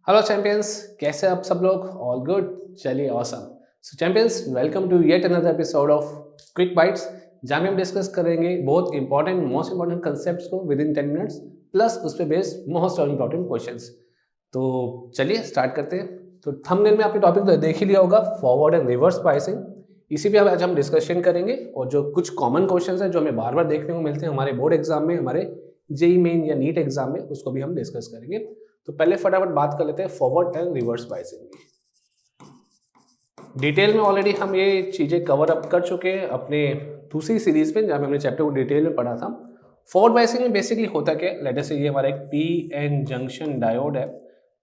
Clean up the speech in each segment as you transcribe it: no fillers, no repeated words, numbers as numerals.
Hello champions, कैसे आप सब लोग? All good? चलिए, awesome. So champions, welcome to yet another episode of quick bites, जहाँ में हम डिस्कस करेंगे बहुत इंपॉर्टेंट मोस्ट इंपॉर्टेंट कंसेप्ट्स को विद इन 10 मिनट्स, प्लस उस पर बेस्ड मोस्ट इंपॉर्टेंट क्वेश्चंस। तो चलिए स्टार्ट करते हैं। तो थंबनेल में आपने टॉपिक तो देख ही लिया होगा, फॉरवर्ड एंड रिवर्स प्राइसिंग। इसी पे आज हम डिस्कशन करेंगे और जो कुछ कॉमन क्वेश्चंस हैं जो हमें बार बार देखने को मिलते हैं हमारे बोर्ड एग्जाम में, हमारे जेई मेन या नीट एग्जाम में, उसको भी हम डिस्कस करेंगे। तो पहले फटाफट बात कर लेते हैं फॉरवर्ड एंड रिवर्स प्राइसिंग की। डिटेल में ऑलरेडी हम ये चीज़ें कवर अप कर चुके हैं अपने दूसरी सीरीज में, जहाँ पे हमने चैप्टर को डिटेल में पढ़ा था। फॉरवर्ड प्राइसिंग में बेसिकली होता क्या है, लेट अस से ये हमारा एक पी एन जंक्शन डायोड है।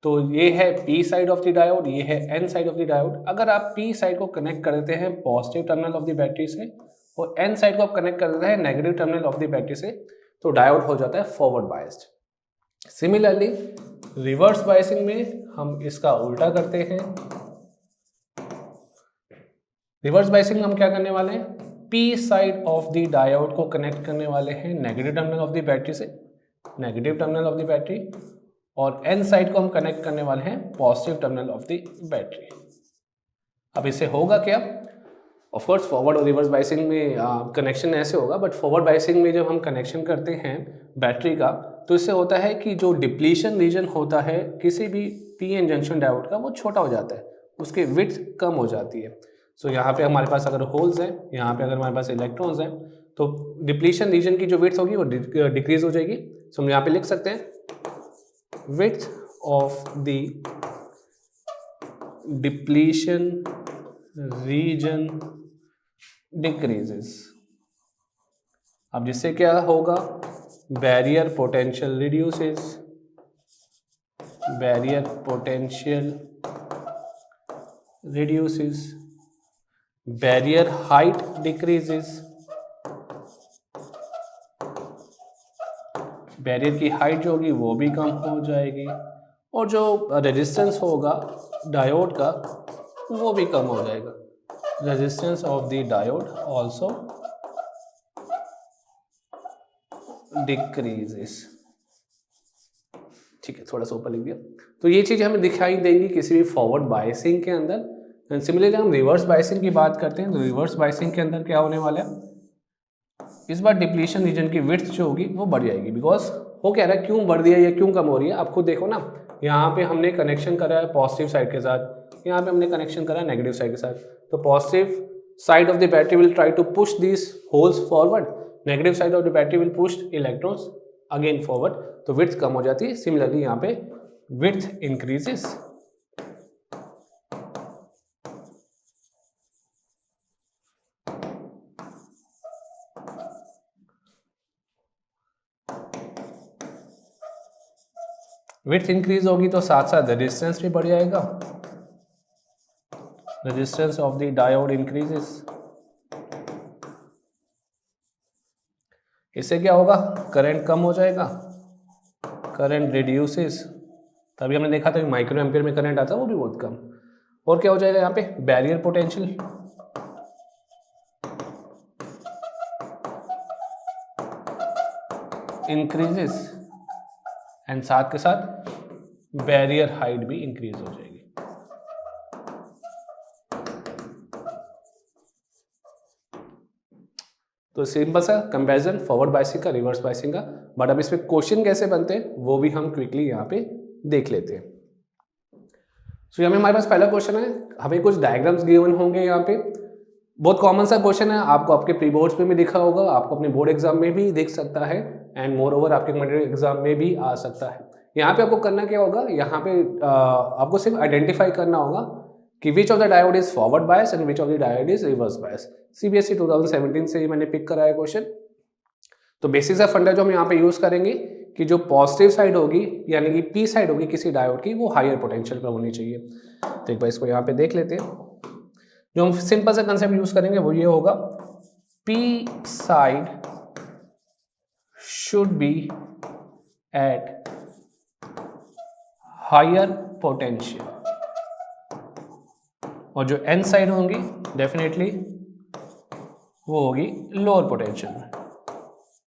तो ये है P side of the diode, ये है N side of the diode. अगर आप पी साइड को कनेक्ट कर देते हैं positive terminal of the battery से और एन साइड को आप कनेक्ट कर देते हैं negative terminal of the battery से, तो डायोड हो जाता है forward biased. Similarly reverse biasing में हम इसका उल्टा करते हैं। रिवर्स बायसिंग में हम क्या करने वाले हैं, P side of the diode को कनेक्ट करने वाले हैं negative terminal of the battery से, negative terminal of the battery, और एन साइड को हम कनेक्ट करने वाले हैं positive terminal of the battery. अब इससे होगा क्या, ऑफ कोर्स फॉरवर्ड और रिवर्स बायसिंग में कनेक्शन ऐसे होगा, बट फॉरवर्ड बायसिंग में जब हम कनेक्शन करते हैं बैटरी का, तो इससे होता है कि जो डिप्लीशन रीजन होता है किसी भी पी एन जंक्शन डायोड का, वो छोटा हो जाता है, उसकी विड्थ कम हो जाती है। सो यहाँ पे हमारे पास अगर होल्स हैं, यहाँ पे अगर हमारे पास इलेक्ट्रॉन्स हैं, तो डिप्लीशन रीजन की जो विड्थ होगी वो डिक्रीज हो जाएगी। सो हम यहाँ पे लिख सकते हैं width of the depletion region decreases. अब जिससे क्या होगा, barrier potential reduces, barrier potential reduces, barrier height decreases, barrier की हाइट जो होगी वो भी कम हो जाएगी, और जो रेजिस्टेंस होगा डायोड का वो भी कम हो जाएगा। Resistance of the diode also decreases. ठीक है, थोड़ा सा ऊपर लिख दिया। तो ये चीज़ हमें दिखाई देंगी किसी भी फॉरवर्ड बायसिंग के अंदर। सिमिलरली हम रिवर्स बायसिंग की बात करते हैं, तो रिवर्स बायसिंग के अंदर क्या होने वाला है, इस बार डिप्लीशन रीजन की विड्थ जो होगी वो बढ़ जाएगी। बिकॉज वो कह रहा है क्यों बढ़ रही है या क्यों कम हो रही है, आप खुद देखो ना, यहाँ पे हमने कनेक्शन करा है पॉजिटिव साइड के साथ, यहाँ पे हमने कनेक्शन करा है नेगेटिव साइड के साथ। तो positive side of the battery will try to push this holes forward, negative side of the battery will push electrons again forward, तो विड्थ कम हो जाती है। सिमिलरली यहाँ पे विड्थ इंक्रीजेस। विड्थ इंक्रीज होगी तो साथ साथ रेजिस्टेंस भी बढ़ जाएगा, resistance of the diode increases. इससे क्या होगा, करंट कम हो जाएगा, करंट रिड्यूसेस। तभी हमने देखा था कि माइक्रो एम्पियर में करंट आता है वो भी बहुत कम। और क्या हो जाएगा यहाँ पे, बैरियर पोटेंशियल इंक्रीजेस, एंड साथ के साथ बैरियर हाइट भी इंक्रीज हो जाएगी। तो सिंपल सा कंपैरिजन फॉरवर्ड बायसिंग का, रिवर्स बायसिंग का। बट अब इसमें क्वेश्चन कैसे बनते हैं वो भी हम क्विकली यहाँ पे देख लेते हैं। सो यहाँ में हमारे पास पहला क्वेश्चन है, हमें कुछ डायग्राम्स गिवन होंगे यहाँ पे। बहुत कॉमन सा क्वेश्चन है, आपको आपके प्री बोर्ड्स में भी दिखा होगा, आपको अपने बोर्ड एग्जाम में भी दिख सकता है, एंड मोर ओवर आपके कॉम्पिटिटिव एग्जाम में भी आ सकता है। यहाँ पे आपको करना क्या होगा, यहाँ पे आपको सिर्फ आइडेंटिफाई करना होगा कि which of the diode is forward bias and which of the diode is reverse bias. CBSE 2017 से ही मैंने पिक करा है क्वेश्चन। तो बेसिक सा फंडा जो हम यहाँ पे यूज करेंगे कि जो पॉजिटिव साइड होगी यानी कि पी साइड होगी किसी डायोड की, वो हायर पोटेंशियल पर होनी चाहिए। तो एक बार इसको यहाँ पे देख लेते हैं। जो हम सिंपल सा कंसेप्ट यूज करेंगे वो ये होगा, P side should be at higher potential, और जो एन साइड होंगी डेफिनेटली वो होगी lower potential,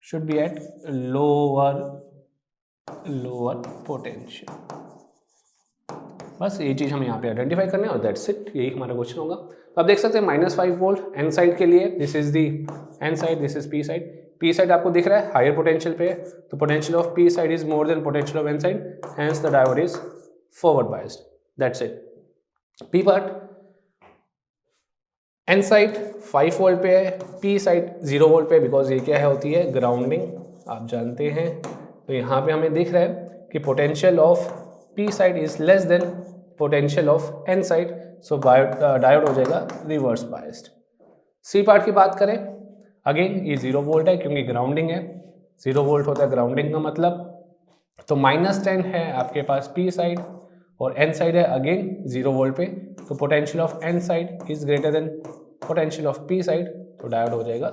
should be at lower potential. बस ये चीज़ हमें यहाँ पे आइडेंटिफाई करना है और दैट्स इट, यही हमारा क्वेश्चन होगा। तो आप देख सकते हैं -5 वोल्ट एन साइड के लिए, this is the N side, this is P side. P side आपको दिख रहा है हायर पोटेंशियल पे है, तो potential of P side is more than potential of N side, hence the diode is forward biased, that's it. P part, N side 5 volt पे है, P side 0 volt पे, बिकॉज ये क्या है होती है ग्राउंडिंग, आप जानते हैं। तो यहाँ पे हमें दिख रहा है कि potential of P side is less than potential of N side, so diode हो जाएगा रिवर्स बायस्ड। सी पार्ट की बात करें, अगेन ये 0 वोल्ट है क्योंकि ग्राउंडिंग है, 0 वोल्ट होता है ग्राउंडिंग का मतलब, तो -10 है आपके पास पी साइड और एन साइड है अगेन 0 वोल्ट पे, तो potential of N side is greater than potential of P side, तो डायोड हो जाएगा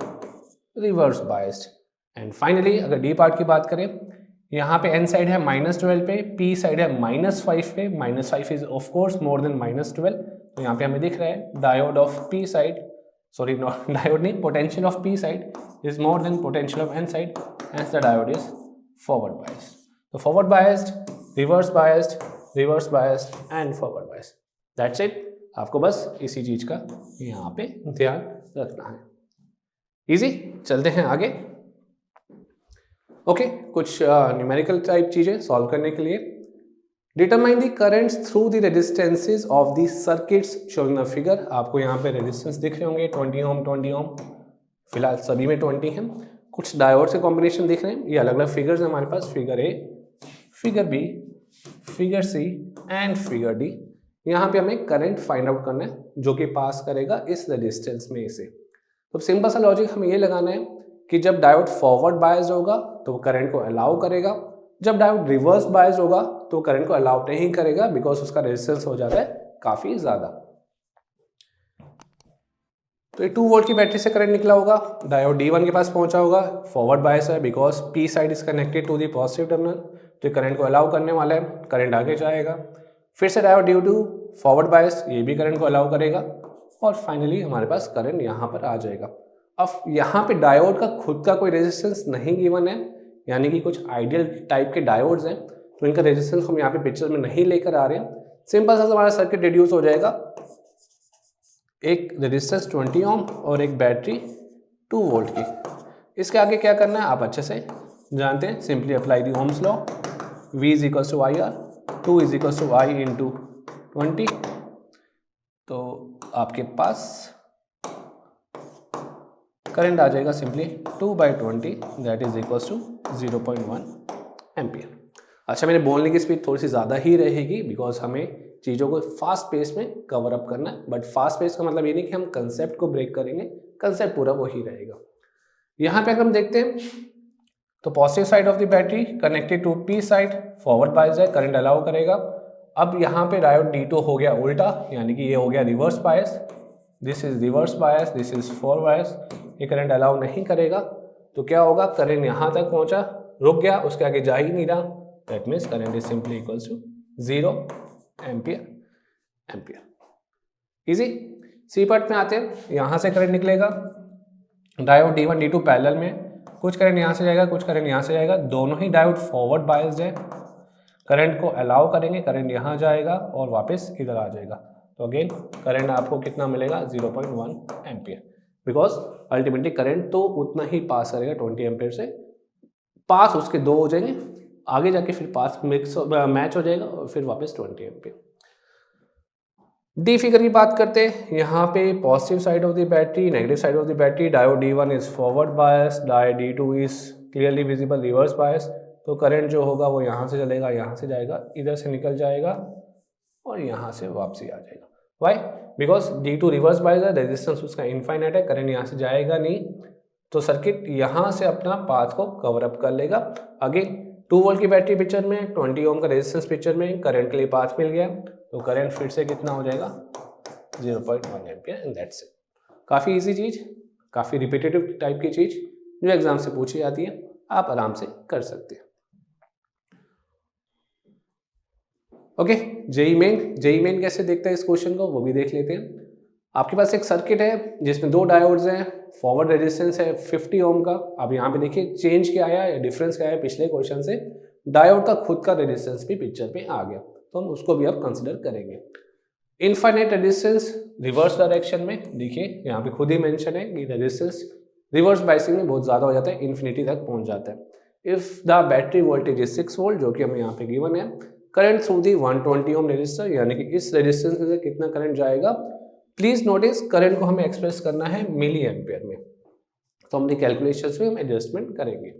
रिवर्स बायस्ड। एंड फाइनली अगर डी पार्ट की बात करें, यहाँ पे एन साइड है -12 पे, पी साइड है -5 पे, -5 is of course more than -12, तो यहाँ पे हमें दिख रहा है diode of P side, sorry not diode नहीं, potential of P side is more than potential of N side, hence the diode is forward biased. तो forward biased, reverse biased, reverse biased and forward biased, that's it. आपको बस इसी चीज का यहाँ पे ध्यान रखना है। इजी, चलते हैं आगे। ओके, कुछ न्यूमेरिकल टाइप चीजें सॉल्व करने के लिए। Determine the currents through the resistances of the circuits showing the figure. आपको यहाँ पे रेजिस्टेंस दिख रहे होंगे 20 ओम 20 ओम, फिलहाल सभी में 20 है। कुछ डायोड से कॉम्बिनेशन दिख रहे हैं, ये अलग अलग फिगर्स हैं हमारे पास, figure A, figure B, figure C and figure D. यहाँ पे हमें करंट फाइंड आउट करना है जो कि पास करेगा इस रेजिस्टेंस में से। तो सिंपल सा लॉजिक हमें ये लगाना है कि जब डायोड फॉरवर्ड बायस होगा तो करंट को अलाउ करेगा, जब डायोड रिवर्स बायस होगा तो करंट को अलाउ नहीं करेगा, बिकॉज उसका रेजिस्टेंस हो जाता है काफी ज्यादा। तो ये 2 वोल्ट की बैटरी से करंट निकला होगा, डायोड D1 के पास पहुंचा होगा, फॉरवर्ड बायस है because P side is connected to the positive terminal, तो ये करंट को अलाउ करने वाला है, करंट आगे जाएगा। फिर से डायोड D2 फॉरवर्ड बायस, ये भी करंट को अलाउ करेगा, और फाइनली हमारे पास करंट यहाँ पर आ जाएगा। अब यहाँ पे डायोड का खुद का कोई रेजिस्टेंस नहीं गिवन है, यानी कि कुछ आइडियल टाइप के डायोड्स हैं, तो इनका रेजिस्टेंस हम यहाँ पे पिक्चर में नहीं लेकर आ रहे हैं। सिंपल सा हमारा सर्किट रिड्यूस हो जाएगा, एक रेजिस्टेंस 20 ओम और एक बैटरी 2 वोल्ट की। इसके आगे क्या करना है आप अच्छे से जानते हैं, simply apply the Ohm's law, V is equal to I R, 2 is equal to I into 20, तो आपके पास करंट आ जाएगा simply 2/20, that is equal to 0.1 ampere. अच्छा, मेरे बोलने की स्पीड थोड़ी सी ज़्यादा ही रहेगी बिकॉज हमें चीज़ों को फास्ट पेस में कवर अप करना है, बट फास्ट पेस का मतलब ये नहीं कि हम कंसेप्ट को ब्रेक करेंगे, कंसेप्ट पूरा वही रहेगा। यहाँ पे अगर हम देखते हैं तो positive side of the battery connected to P side, forward bias है, करंट अलाउ करेगा। अब यहाँ पे डायोड D2 हो गया उल्टा, यानी कि ये हो गया reverse bias, this is reverse bias, this is forward bias, ये करंट अलाउ नहीं करेगा, तो क्या होगा, करंट यहाँ तक पहुँचा, रुक गया, उसके आगे जा ही नहीं रहा, that means current is simply equals to 0 ampere. Easy. C part में आते हैं, यहाँ से करंट निकलेगा, डायोड D1 D2 पैरेलल में, कुछ करंट यहाँ से जाएगा, कुछ करंट यहाँ से जाएगा, दोनों ही डायोड फॉरवर्ड बायस्ड है, करंट को अलाउ करेंगे, करंट यहाँ जाएगा और वापस इधर आ जाएगा, तो अगेन करंट आपको कितना मिलेगा 0.1 एम्पियर, बिकॉज अल्टीमेटली करंट तो उतना ही पास करेगा 20 एम्पियर से, पास उसके 2 हो जाएंगे, आगे जाके फिर पास मैच हो जाएगा और फिर वापस 20 एम्पियर। डी फिगर की बात करते हैं, यहाँ पे positive side of the battery, negative side of the battery, diode D1 is forward bias, diode D2 is clearly visible reverse bias, तो करंट जो होगा वो यहाँ से चलेगा, यहाँ से जाएगा, इधर से निकल जाएगा और यहाँ से वापसी आ जाएगा। Y? Because D2 reverse bias है, रेजिस्टेंस उसका इनफाइनाइट है, करंट यहाँ से जाएगा नहीं, तो सर्किट यहाँ से अपना पाथ को कवर अप कर लेगा। अगेन 2 वोल्ट की बैटरी पिक्चर में, 20 ओम का रेजिस्टेंस पिक्चर में, करंट के लिए पाथ मिल गया, तो करंट फिर से कितना हो जाएगा 0.1 एम्पियर, एंड दैट्स इट। काफ़ी इजी चीज़, काफ़ी रिपीटेटिव टाइप की चीज़ जो एग्जाम से पूछी जाती है, आप आराम से कर सकते हैं। ओके, जेई मेन कैसे देखता है इस क्वेश्चन को वो भी देख लेते हैं। आपके पास एक सर्किट है जिसमें 2 डायोड्स हैं, फॉरवर्ड रेजिस्टेंस है 50 ओम का। अब यहाँ पे देखिए चेंज क्या आया या डिफरेंस क्या आया पिछले क्वेश्चन से, डायोड का खुद का रेजिस्टेंस भी पिक्चर पे आ गया। तो हम उसको भी अब कंसिडर करेंगे। इनफाइनाइट रेजिस्टेंस रिवर्स डायरेक्शन में, देखिए यहाँ पे खुद ही मेंशन है कि रेजिस्टेंस रिवर्स बाइसिंग में बहुत ज़्यादा हो जाता है, इन्फिनिटी तक पहुँच जाता है। If the battery voltage is 6 volt, जो कि हमें यहाँ पे गिवन है, current through the 120 ohm resistor, यानी कि इस रेजिस्टेंस से कितना करंट जाएगा। प्लीज नोटिस करंट को हमें एक्सप्रेस करना है मिली एम्पियर में, तो हमने कैलकुलेशंस में हम एडजस्टमेंट करेंगे।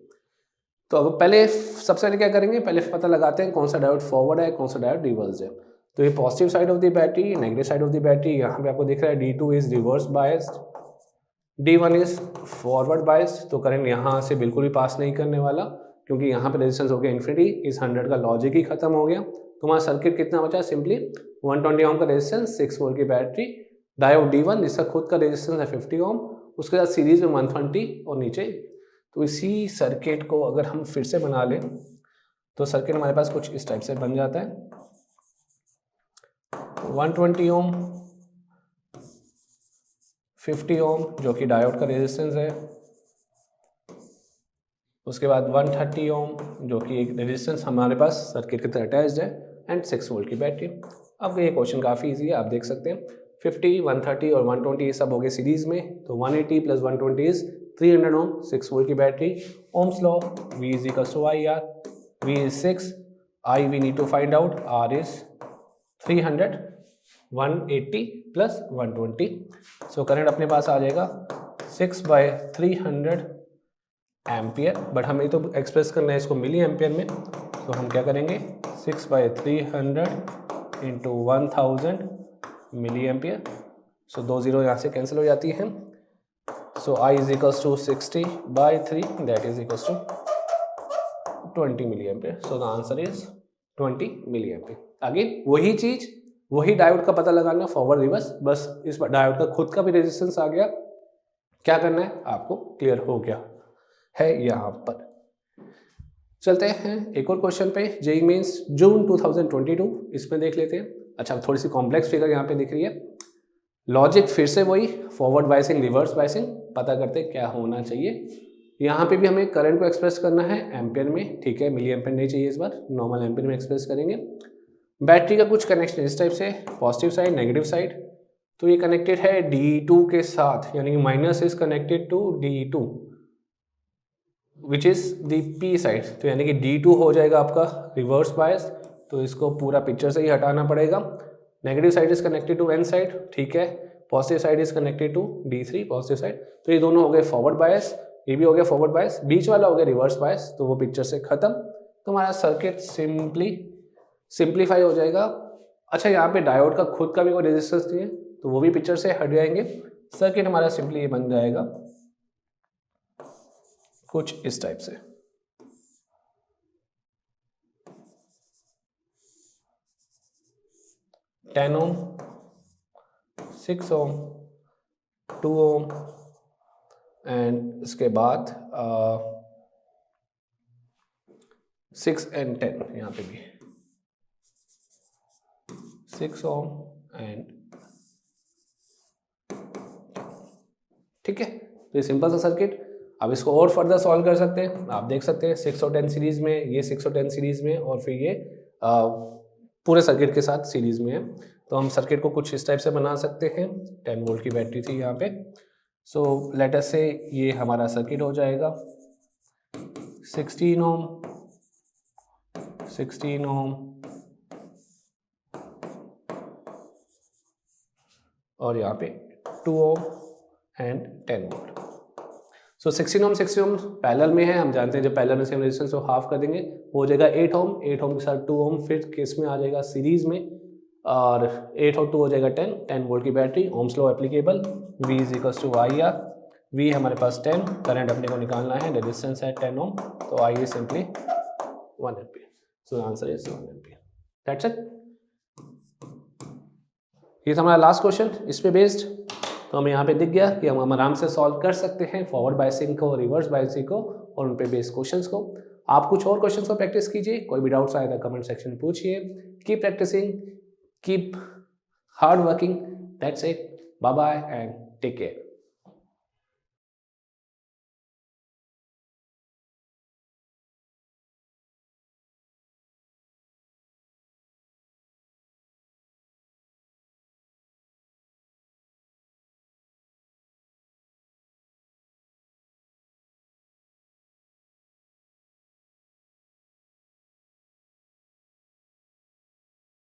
तो अब पहले सबसे पहले क्या करेंगे, पहले पता लगाते हैं कौन सा डायोड फॉरवर्ड है, कौन सा डायोड रिवर्स है। तो ये positive side of the battery, negative side of the battery, यहाँ पे आपको दिख रहा है D2 is reverse biased, D1 is forward biased. तो करंट यहाँ से बिल्कुल भी पास नहीं करने वाला, क्योंकि यहाँ पे रेजिस्टेंस हो गया इन्फिनिटी, इस 100 का लॉजिक ही खत्म हो गया। तो हमारा सर्किट कितना बचा, सिंपली 120 ओम का रेजिस्टेंस, 6 वोल्ट की बैटरी, डायोड D1 जिसका खुद का रेजिस्टेंस है 50 ओम, उसके साथ सीरीज में 120 और नीचे। तो इसी सर्किट को अगर हम फिर से बना लें तो सर्किट हमारे पास कुछ इस टाइप से बन जाता है। 120 ओम, 50 ओम जो कि डायोड का रेजिस्टेंस है, उसके बाद 130 ओम जो कि एक रेजिस्टेंस हमारे पास सर्किट के साथ अटैच्ड है, एंड 6 वोल्ट की बैटरी। अब ये क्वेश्चन काफ़ी इजी है, आप देख सकते हैं 50, 130 और 120 ये सब हो गए सीरीज में, तो 180 प्लस 120 इज 300 ओम, 6 वोल्ट की battery. Ohm's law, V is equal to IR, V is 6, I we need to find out, R is 300, 180 plus 120, so current अपने पास आ जाएगा 6/300 एम्पियर, बट हमें तो एक्सप्रेस करना है इसको मिली एम्पियर में, तो हम क्या करेंगे 6/300 इंटू 1000 मिली एम्पियर, सो 2 0 यहाँ से कैंसिल हो जाती है। So I is equals to 60/3, that is equals to 20 milli ampere, so the answer is 20 milli ampere. आगे वही चीज, वही डायोड का पता लगाना फॉरवर्ड रिवर्स, बस इस डायोड का खुद का भी रेजिस्टेंस आ गया। क्या करना है आपको क्लियर हो गया है यहाँ पर। चलते हैं एक और क्वेश्चन पे, जेईई मेंस जून 2022, इसमें देख लेते हैं। अच्छा, थोड़ी सी कॉम्प्लेक्स फिगर यहाँ पे दिख रही है। लॉजिक फिर से वही, फॉरवर्ड बाइसिंग रिवर्स बाइसिंग, पता करते क्या होना चाहिए। यहाँ पे भी हमें करंट को एक्सप्रेस करना है एम्पियर में, ठीक है, मिली एम्पियर नहीं चाहिए इस बार, नॉर्मल एम्पियर में एक्सप्रेस करेंगे। बैटरी का कुछ कनेक्शन इस टाइप से, पॉजिटिव साइड नेगेटिव साइड, तो ये कनेक्टेड है D2 के साथ, यानी कि minus is connected to D2 which is the P side, तो यानी कि D2 हो जाएगा आपका रिवर्स बायस, तो इसको पूरा पिक्चर से ही हटाना पड़ेगा। Negative side is connected to N side, ठीक है, positive side is connected to D3 positive side, तो ये दोनों हो गए फॉरवर्ड बायस, ये भी हो गया फॉरवर्ड बायस, बीच वाला हो गया रिवर्स बायस, तो वो पिक्चर से खत्म। तो हमारा सर्किट सिंप्लीफाई हो जाएगा। अच्छा, यहाँ पे डायोड का खुद का भी कोई रेजिस्टेंस नहीं है, तो वो भी पिक्चर से हट जाएंगे। सर्किट हमारा सिंपली ये बन जाएगा कुछ इस टाइप से। Ten ohm, 6 Om, 2 ohm, and इसके बाद 6 and 10, यहाँ पे भी 6 ओम एंड, ठीक है। तो ये सिंपल सा सर्किट। अब इसको और फर्दर सॉल्व कर सकते हैं, आप देख सकते हैं 6 और 10 सीरीज में, ये 6 और 10 सीरीज में, और फिर ये पूरे सर्किट के साथ सीरीज में है। तो हम सर्किट को कुछ इस टाइप से बना सकते हैं। 10 वोल्ट की बैटरी थी यहाँ पे, सो लेट अस से ये हमारा सर्किट हो जाएगा 16 ओम, 16 ओम और यहाँ पे 2 ohm and 10 volt. So 16 ohm 16 ohm parallel में है, हम जानते हैं जब पैरेलल में सेम रेजिस्टेंस को हाफ कर देंगे हो जाएगा 8 ओम, 8 ओम के साथ 2 ओम फिर केस में आ जाएगा सीरीज में, और 8 और 2 हो जाएगा 10 वोल्ट की battery, Ohm's law applicable, V is equal to IR, V हमारे पास 10, करंट अपने को निकालना है, रेजिस्टेंस है 10 ओम, तो I is simply 1 ampere, so answer is 1 ampere, that's it. ये था हमारा लास्ट क्वेश्चन इस पे बेस्ड। तो हमें यहाँ पे दिख गया कि हम आराम से सॉल्व कर सकते हैं फॉरवर्ड बायसिंग को, रिवर्स बायसिंग को और उन पे बेस्ड क्वेश्चंस को। आप कुछ और क्वेश्चंस को प्रैक्टिस कीजिए, कोई भी डाउट्स आए तो कमेंट सेक्शन में पूछिए। Keep practising, keep hard working, that's it, bye bye and take care.